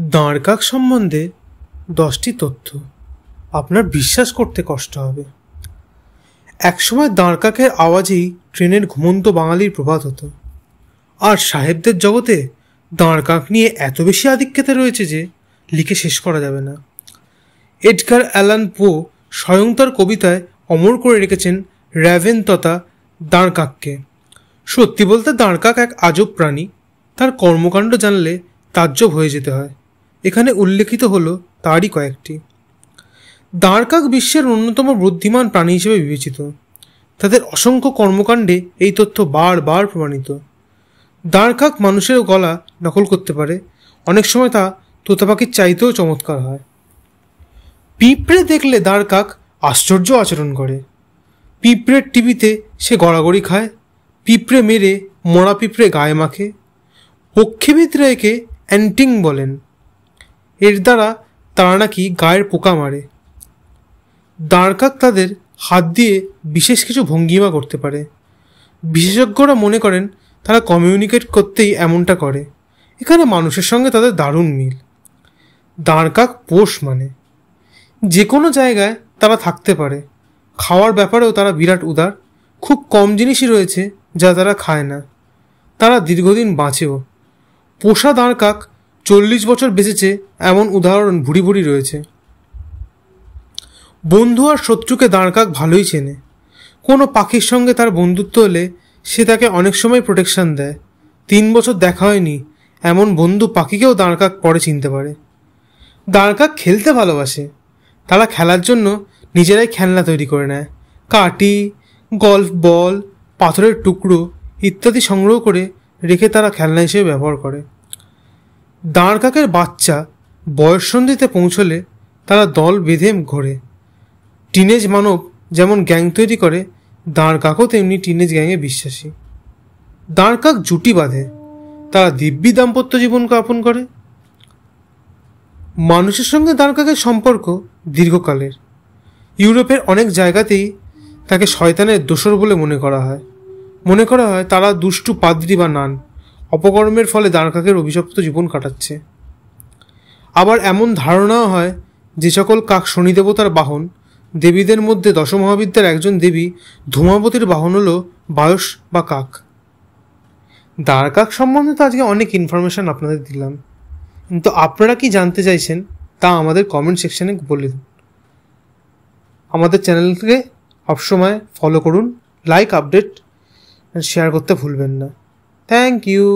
দাঁড়কাক সম্বন্ধে 10টি তথ্য আপনার বিশ্বাস করতে কষ্ট হবে। একসময় দাঁড়কাকের আওয়াজেই ট্রেনের ঘুমন্ত বাঙালির প্রভাত হতো। আর সাহেবদের জগতে দাঁড়কাক নিয়ে এত বেশি আধিক্যতা রয়েছে যে লিখে শেষ করা যাবে না। এডগার অ্যালান পো স্বয়ং তার কবিতায় অমর করে রেখেছেন র্যাভেন তথা দাঁড়কাককে। সত্যি বলতে দাঁড়কাক এক আজব প্রাণী। তার কর্মকাণ্ড জানলে তাজ্জব হয়ে যেতে হয়। এখানে উল্লেখিত হলো তারই কয়েকটি। দাঁড়কাক বিশ্বের অন্যতম বুদ্ধিমান প্রাণী হিসেবে বিবেচিত। তাদের অসংখ্য কর্মকাণ্ডে এই তথ্য বারবার প্রমাণিত। দাঁড়কাক মানুষের গলা নকল করতে পারে। অনেক সময় তা তোতা পাখির চাইতেও চমৎকার হয়। পিঁপড়ে দেখলে দাঁড়কাক আশ্চর্য আচরণ করে। পিঁপড়ের টিভিতে সে গড়াগড়ি খায়। পিঁপড়ে মেরে মরা পিঁপড়ে গায়ে মাখে। পক্ষীবিদরা একে অ্যান্টিং বলেন। এর দ্বারা তারা নাকি গায়ের পোকা মারে। দাঁড়কাক তাদের হাত দিয়ে বিশেষ কিছু ভঙ্গিমা করতে পারে। বিশেষজ্ঞরা মনে করেন তারা কমিউনিকেট করতেই এমনটা করে। এখানে মানুষের সঙ্গে তাদের দারুণ মিল। দাঁড়কাক পোষ মানে যে কোনো জায়গায় তারা থাকতে পারে। খাওয়ার ব্যাপারেও তারা বিরাট উদার। খুব কম জিনিসই রয়েছে যা তারা খায় না। তারা দীর্ঘদিন বাঁচেও। পোষা দাঁড়কাক 40 বছর বেঁচেছে এমন উদাহরণ ভুরি ভুরি রয়েছে। বন্ধু আর শত্রুকে দাঁড়কাক ভালোই চেনে। কোনো পাখির সঙ্গে তার বন্ধুত্ব হলে সে তাকে অনেক সময় প্রোটেকশন দেয়। 3 বছর দেখা হয়নি এমন বন্ধু পাখিকেও দাঁড়কাক পরে চিনতে পারে। দাঁড়কাক খেলতে ভালোবাসে। তারা খেলার জন্য নিজেরাই খেলনা তৈরি করে নেয়। কাঠি, গল্ফ বল, পাথরের টুকরো ইত্যাদি সংগ্রহ করে রেখে তারা খেলনা হিসেবে ব্যবহার করে। দাঁড়কাকের বাচ্চা বয়ঃসন্ধিতে পৌঁছলে তারা দল বেঁধে ঘোরে। টিনেজ মানব যেমন গ্যাং তৈরি করে, দাঁড়কাকও তেমনি টিনেজ গ্যাংয়ে বিশ্বাসী। দাঁড়কাক জুটি বাঁধে। তারা দিব্যি দাম্পত্য জীবন যাপন করে। মানুষের সঙ্গে দাঁড়কাকের সম্পর্ক দীর্ঘকালের। ইউরোপের অনেক জায়গাতেই তাকে শয়তানের দোসর বলে মনে করা হয় তারা দুষ্টু পাদ্রী বা নান অপকর্মের ফলে দাঁড়কাকের অভিশপ্ত জীবন কাটাচ্ছে। আবার এমন ধারণাও হয় যে সকল কাক শনি দেবতার বাহন, দেবীদের মধ্যে দশমহাবিদ্যার একজন দেবী ধূমাবতীর বাহন হল বায়স বা কাক। দাঁড়কাক সম্বন্ধে তো আজকে অনেক ইনফরমেশন আপনাদের দিলাম, কিন্তু আপনারা কি জানতে চাইছেন তা আমাদের কমেন্ট সেকশনে বলে দিন। আমাদের চ্যানেলকে সবসময় ফলো করুন, লাইক, আপডেট শেয়ার করতে ভুলবেন না। Thank you.